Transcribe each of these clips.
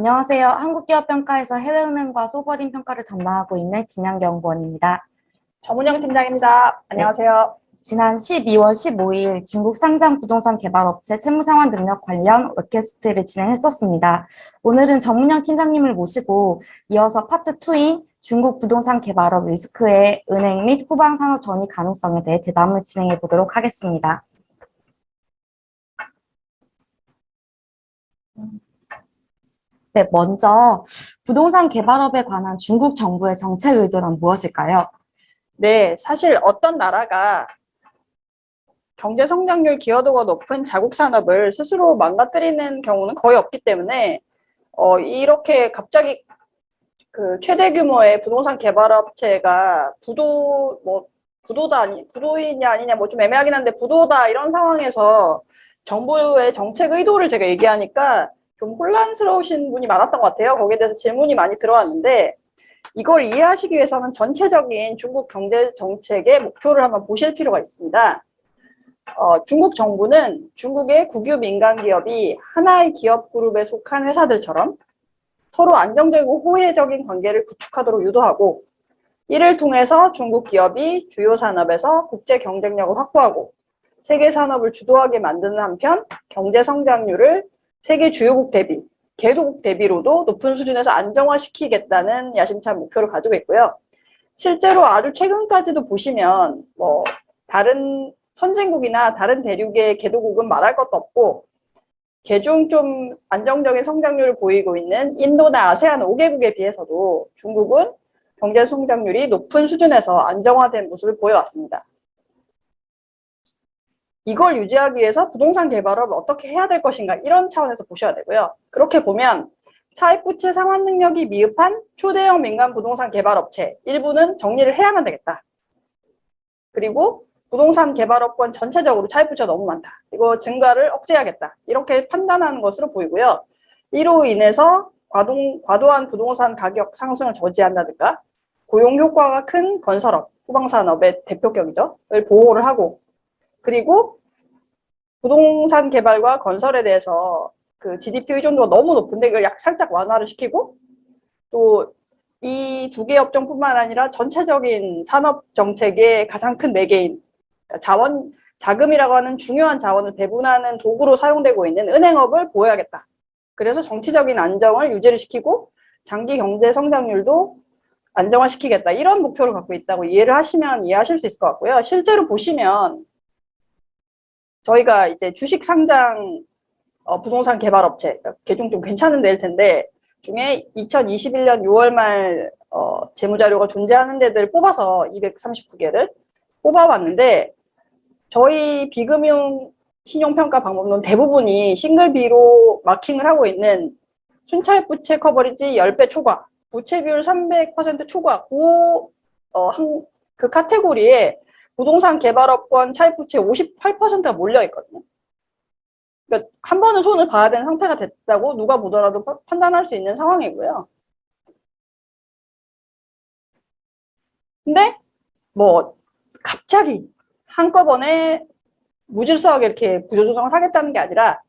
안녕하세요. 한국기업평가에서 해외은행과 소버린 평가를 담당하고 있는 김양경 부원입니다. 정은영 팀장입니다. 네, 안녕하세요. 지난 12월 15일 중국 상장 부동산 개발업체 채무상환 능력 관련 웹캐스트를 진행했었습니다. 오늘은 정문영 팀장님을 모시고 이어서 파트 2인 중국 부동산 개발업 리스크의 은행 및 후방 산업 전이 가능성에 대해 대담을 진행해 보도록 하겠습니다. 네, 먼저 부동산 개발업에 관한 중국 정부의 정책 의도는 무엇일까요? 네, 사실 어떤 나라가 경제 성장률 기여도가 높은 자국 산업을 스스로 망가뜨리는 경우는 거의 없기 때문에 이렇게 갑자기 그 최대 규모의 부동산 개발업체가 부도이냐 아니냐 뭐 좀 애매하긴 한데 부도다 이런 상황에서 정부의 정책 의도를 제가 얘기하니까 좀 혼란스러우신 분이 많았던 것 같아요. 거기에 대해서 질문이 많이 들어왔는데 이걸 이해하시기 위해서는 전체적인 중국 경제 정책의 목표를 한번 보실 필요가 있습니다. 중국 정부는 중국의 국유 민간 기업이 하나의 기업 그룹에 속한 회사들처럼 서로 안정적이고 호혜적인 관계를 구축하도록 유도하고, 이를 통해서 중국 기업이 주요 산업에서 국제 경쟁력을 확보하고 세계 산업을 주도하게 만드는 한편 경제 성장률을 세계 주요국 대비, 개도국 대비로도 높은 수준에서 안정화시키겠다는 야심찬 목표를 가지고 있고요. 실제로 아주 최근까지도 보시면 다른 선진국이나 다른 대륙의 개도국은 말할 것도 없고 개중 좀 안정적인 성장률을 보이고 있는 인도나 아세안 5개국에 비해서도 중국은 경제 성장률이 높은 수준에서 안정화된 모습을 보여왔습니다. 이걸 유지하기 위해서 부동산 개발을 어떻게 해야 될 것인가, 이런 차원에서 보셔야 되고요. 그렇게 보면 차입부채 상환 능력이 미흡한 초대형 민간 부동산 개발업체 일부는 정리를 해야만 되겠다. 그리고 부동산 개발업권 전체적으로 차입부채가 너무 많다. 이거 증가를 억제해야겠다. 이렇게 판단하는 것으로 보이고요. 이로 인해서 과도한 부동산 가격 상승을 저지한다든가 고용 효과가 큰 건설업, 후방산업의 대표격이죠. 을 보호를 하고, 그리고 부동산 개발과 건설에 대해서 그 GDP 의존도가 너무 높은데 이걸 살짝 완화를 시키고, 또 이 두 개 업종뿐만 아니라 전체적인 산업 정책의 가장 큰 매개인 자금이라고 하는 중요한 자원을 배분하는 도구로 사용되고 있는 은행업을 보호해야겠다. 그래서 정치적인 안정을 유지를 시키고 장기 경제 성장률도 안정화시키겠다. 이런 목표를 갖고 있다고 이해를 하시면 이해하실 수 있을 것 같고요. 실제로 보시면 저희가 이제 주식 상장 부동산 개발업체, 개중 좀 괜찮은 데일 텐데 중에 2021년 6월 말 재무자료가 존재하는 데들 뽑아서 239개를 뽑아봤는데, 저희 비금융 신용평가 방법론 대부분이 싱글비로 마킹을 하고 있는 순차입 부채 커버리지 10배 초과, 부채 비율 300% 초과, 그 카테고리에 부동산 개발업권 차입 부채 58%가 몰려 있거든요. 그러니까 한 번은 손을 봐야 되는 상태가 됐다고 누가 보더라도 판단할 수 있는 상황이고요. 근데 갑자기 한꺼번에 무질서하게 이렇게 구조조정을 하겠다는 게 아니라,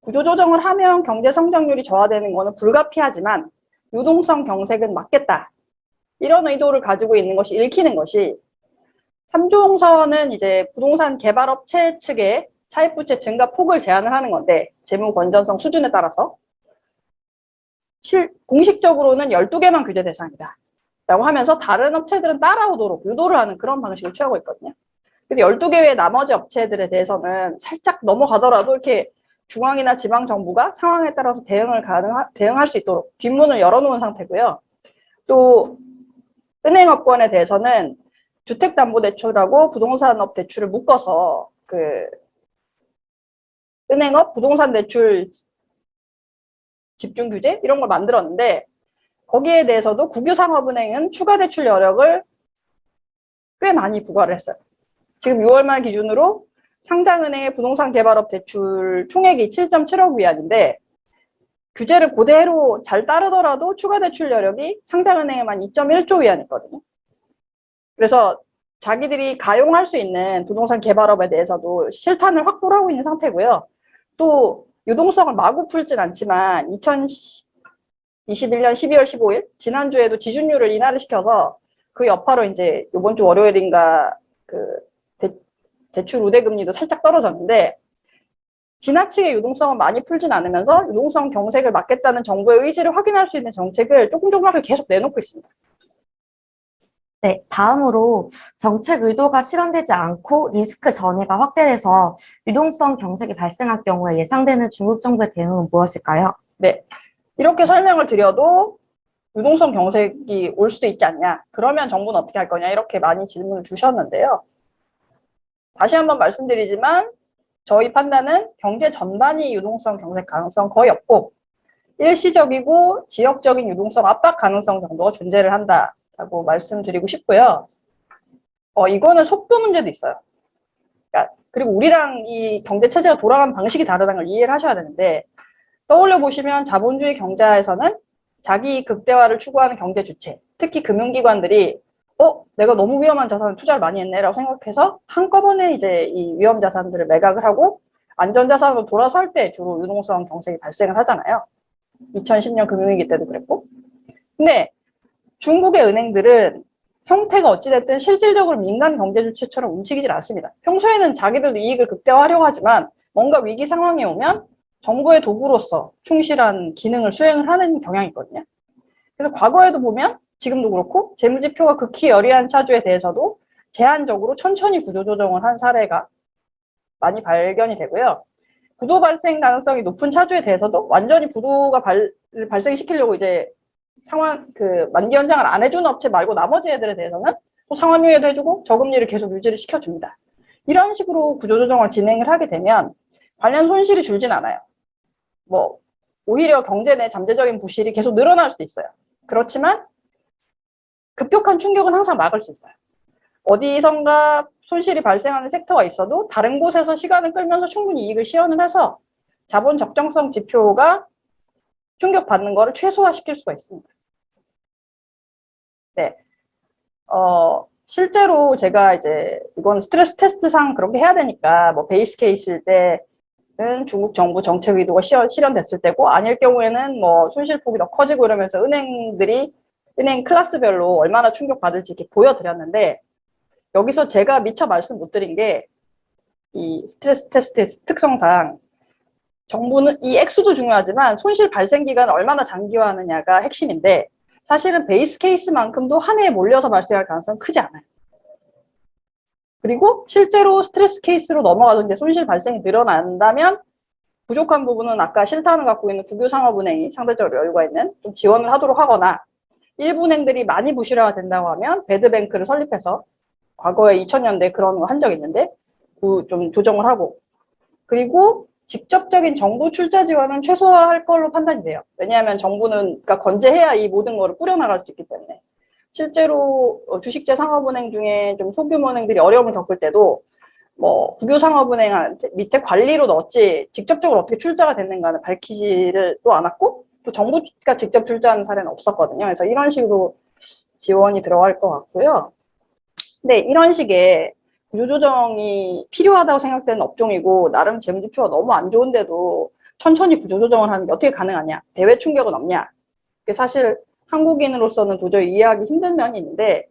구조조정을 하면 경제 성장률이 저하되는 거는 불가피하지만 유동성 경색은 막겠다. 이런 의도를 가지고 있는 것이 읽히는 것이, 3조홍선은 이제 부동산 개발업체 측에 차입부채 증가 폭을 제한을 하는 건데, 재무 건전성 수준에 따라서 공식적으로는 12개만 규제 대상이다 라고 하면서 다른 업체들은 따라오도록 유도를 하는 그런 방식을 취하고 있거든요. 그래서 12개 외의 나머지 업체들에 대해서는 살짝 넘어가더라도 이렇게 중앙이나 지방 정부가 상황에 따라서 대응할 수 있도록 뒷문을 열어놓은 상태고요. 또 은행업권에 대해서는 주택담보대출하고 부동산업 대출을 묶어서 그 은행업 부동산 대출 집중 규제 이런 걸 만들었는데, 거기에 대해서도 국유상업은행은 추가 대출 여력을 꽤 많이 부과를 했어요. 지금 6월 말 기준으로 상장은행의 부동산 개발업 대출 총액이 7.7억 위안인데, 규제를 그대로 잘 따르더라도 추가 대출 여력이 상장은행에만 2.1조 위안 있거든요. 그래서 자기들이 가용할 수 있는 부동산 개발업에 대해서도 실탄을 확보를 하고 있는 상태고요. 또 유동성을 마구 풀진 않지만 21년 12월 15일 지난주에도 지준율을 인하를 시켜서 그 여파로 이제 이번 주 월요일인가 그 대출 우대금리도 살짝 떨어졌는데 지나치게 유동성은 많이 풀진 않으면서 유동성 경색을 막겠다는 정부의 의지를 확인할 수 있는 정책을 조금하게 계속 내놓고 있습니다. 네, 다음으로 정책 의도가 실현되지 않고 리스크 전이가 확대돼서 유동성 경색이 발생할 경우에 예상되는 중국 정부의 대응은 무엇일까요? 네, 이렇게 설명을 드려도 유동성 경색이 올 수도 있지 않냐, 그러면 정부는 어떻게 할 거냐, 이렇게 많이 질문을 주셨는데요. 다시 한번 말씀드리지만 저희 판단은 경제 전반이 유동성 경색 가능성 거의 없고 일시적이고 지역적인 유동성 압박 가능성 정도가 존재를 한다라고 말씀드리고 싶고요. 이거는 속도 문제도 있어요. 그러니까 그리고 우리랑 이 경제 체제가 돌아가는 방식이 다르다는 걸 이해를 하셔야 되는데, 떠올려 보시면 자본주의 경제에서는 자기 극대화를 추구하는 경제 주체, 특히 금융기관들이 내가 너무 위험한 자산을 투자를 많이 했네라고 생각해서 한꺼번에 이제 이 위험 자산들을 매각을 하고 안전 자산으로 돌아설 때 주로 유동성 경색이 발생을 하잖아요. 2010년 금융위기 때도 그랬고. 근데 중국의 은행들은 형태가 어찌됐든 실질적으로 민간 경제 주체처럼 움직이질 않습니다. 평소에는 자기들도 이익을 극대화하려고 하지만 뭔가 위기 상황이 오면 정부의 도구로서 충실한 기능을 수행을 하는 경향이 있거든요. 그래서 과거에도 보면 지금도 그렇고 재무지표가 극히 열이한 차주에 대해서도 제한적으로 천천히 구조조정을 한 사례가 많이 발견이 되고요. 부도 발생 가능성이 높은 차주에 대해서도 완전히 부도가 발생시키려고 이제 만기 연장을 안 해주는 업체 말고 나머지 애들에 대해서는 또 상환 유예도 해주고 저금리를 계속 유지를 시켜줍니다. 이런 식으로 구조조정을 진행을 하게 되면 관련 손실이 줄진 않아요. 오히려 경제 내 잠재적인 부실이 계속 늘어날 수도 있어요. 그렇지만 급격한 충격은 항상 막을 수 있어요. 어디선가 손실이 발생하는 섹터가 있어도 다른 곳에서 시간을 끌면서 충분히 이익을 실현을 해서 자본 적정성 지표가 충격받는 거를 최소화시킬 수가 있습니다. 네. 실제로 제가 이제 이건 스트레스 테스트상 그렇게 해야 되니까 베이스 케이스일 때는 중국 정부 정책 의도가 실현됐을 때고, 아닐 경우에는 손실폭이 더 커지고 이러면서 은행 클래스별로 얼마나 충격받을지 이렇게 보여드렸는데, 여기서 제가 미처 말씀 못 드린 게 이 스트레스 테스트의 특성상 정부는 이 액수도 중요하지만 손실 발생 기간을 얼마나 장기화하느냐가 핵심인데, 사실은 베이스 케이스만큼도 한 해에 몰려서 발생할 가능성은 크지 않아요. 그리고 실제로 스트레스 케이스로 넘어가서 이제 손실 발생이 늘어난다면 부족한 부분은 아까 실탄을 갖고 있는 국유상업은행이 상대적으로 여유가 있는 좀 지원을 하도록 하거나, 일부 은행들이 많이 부실화가 된다고 하면 배드뱅크를 설립해서 과거에 2000년대 그런 거 한 적이 있는데 좀 조정을 하고, 그리고 직접적인 정부 출자 지원은 최소화할 걸로 판단이 돼요. 왜냐하면 정부는 그러니까 건재해야 이 모든 거를 꾸려나갈 수 있기 때문에. 실제로 주식제 상업은행 중에 좀 소규모 은행들이 어려움을 겪을 때도 국유상업은행 밑에 관리로 넣었지 직접적으로 어떻게 출자가 됐는가는 밝히지를 또 않았고, 또 정부가 직접 출자하는 사례는 없었거든요. 그래서 이런 식으로 지원이 들어갈 것 같고요. 근데 이런 식의 구조조정이 필요하다고 생각되는 업종이고 나름 재무지표가 너무 안 좋은데도 천천히 구조조정을 하는 게 어떻게 가능하냐, 대외 충격은 없냐, 사실 한국인으로서는 도저히 이해하기 힘든 면이 있는데,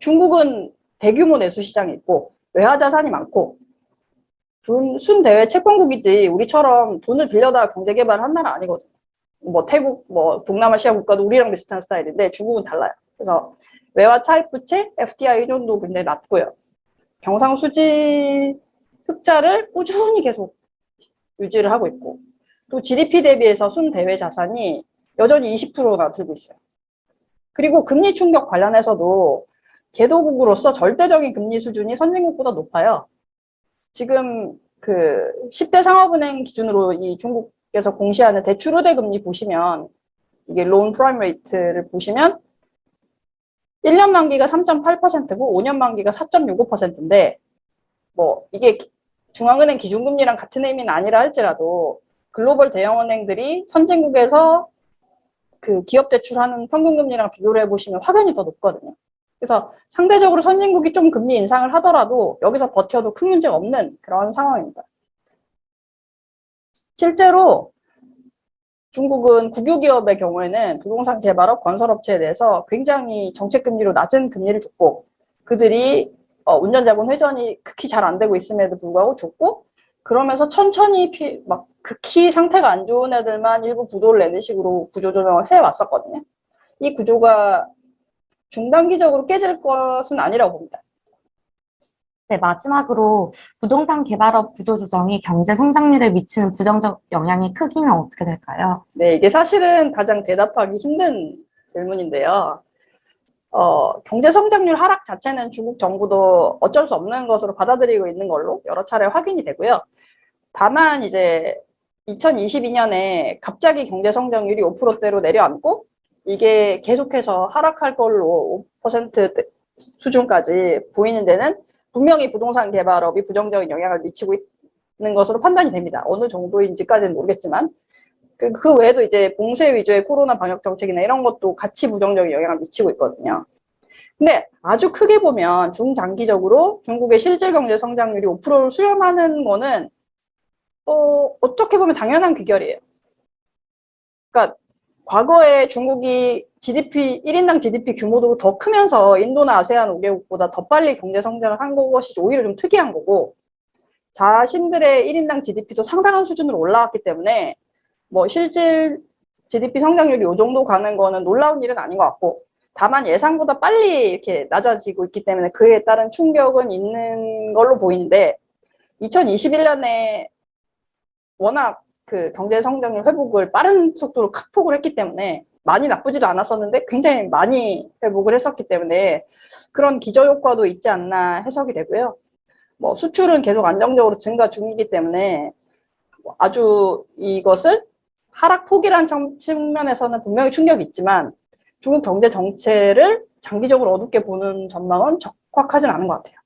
중국은 대규모 내수 시장이 있고 외화 자산이 많고 순대외 채권국이지 우리처럼 돈을 빌려다가 경제 개발을 한 나라 아니거든요. 태국, 동남아시아 국가도 우리랑 비슷한 스타일인데 중국은 달라요. 그래서 외화 차입 부채, FDI 의존도 굉장히 낮고요. 경상수지 흑자를 꾸준히 계속 유지를 하고 있고, 또 GDP 대비해서 순대외 자산이 여전히 20%나 들고 있어요. 그리고 금리 충격 관련해서도 개도국으로서 절대적인 금리 수준이 선진국보다 높아요. 지금 10대 상업은행 기준으로 이 중국에서 공시하는 대출 우대 금리 보시면, 이게 론 프라임 레이트를 보시면 1년 만기가 3.8%고 5년 만기가 4.65%인데 이게 중앙은행 기준금리랑 같은 의미는 아니라 할지라도 글로벌 대형은행들이 선진국에서 기업 대출하는 평균금리랑 비교를 해보시면 확연히 더 높거든요. 그래서 상대적으로 선진국이 좀 금리 인상을 하더라도 여기서 버텨도 큰 문제가 없는 그런 상황입니다. 실제로 중국은 국유기업의 경우에는 부동산 개발업, 건설업체에 대해서 굉장히 정책금리로 낮은 금리를 줬고, 그들이 운전자본 회전이 극히 잘 안 되고 있음에도 불구하고 줬고, 그러면서 천천히 막 극히 상태가 안 좋은 애들만 일부 부도를 내는 식으로 구조조정을 해왔었거든요. 이 구조가 중단기적으로 깨질 것은 아니라고 봅니다. 네, 마지막으로 부동산 개발업 구조 조정이 경제 성장률에 미치는 부정적 영향의 크기는 어떻게 될까요? 네, 이게 사실은 가장 대답하기 힘든 질문인데요. 경제 성장률 하락 자체는 중국 정부도 어쩔 수 없는 것으로 받아들이고 있는 걸로 여러 차례 확인이 되고요. 다만 이제 2022년에 갑자기 경제 성장률이 5%대로 내려앉고 이게 계속해서 하락할 걸로 5% 수준까지 보이는 데는 분명히 부동산 개발업이 부정적인 영향을 미치고 있는 것으로 판단이 됩니다. 어느 정도인지까지는 모르겠지만 그 외에도 이제 봉쇄 위주의 코로나 방역 정책이나 이런 것도 같이 부정적인 영향을 미치고 있거든요. 근데 아주 크게 보면 중장기적으로 중국의 실질 경제 성장률이 5%를 수렴하는 거는 어떻게 보면 당연한 귀결이에요. 그러니까 과거에 중국이 GDP, 1인당 GDP 규모도 더 크면서 인도나 아세안 5개국보다 더 빨리 경제 성장을 한 것이 오히려 좀 특이한 거고, 자신들의 1인당 GDP도 상당한 수준으로 올라왔기 때문에 뭐 실질 GDP 성장률이 이 정도 가는 거는 놀라운 일은 아닌 것 같고, 다만 예상보다 빨리 이렇게 낮아지고 있기 때문에 그에 따른 충격은 있는 걸로 보이는데, 2021년에 워낙 그 경제 성장률 회복을 빠른 속도로 큰 폭을 했기 때문에 많이 나쁘지도 않았었는데 굉장히 많이 회복을 했었기 때문에 그런 기저효과도 있지 않나 해석이 되고요. 뭐 수출은 계속 안정적으로 증가 중이기 때문에 아주 이것을 하락폭이라는 측면에서는 분명히 충격이 있지만 중국 경제 정체를 장기적으로 어둡게 보는 전망은 적확하진 않은 것 같아요.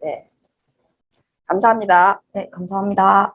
네, 감사합니다. 네, 감사합니다.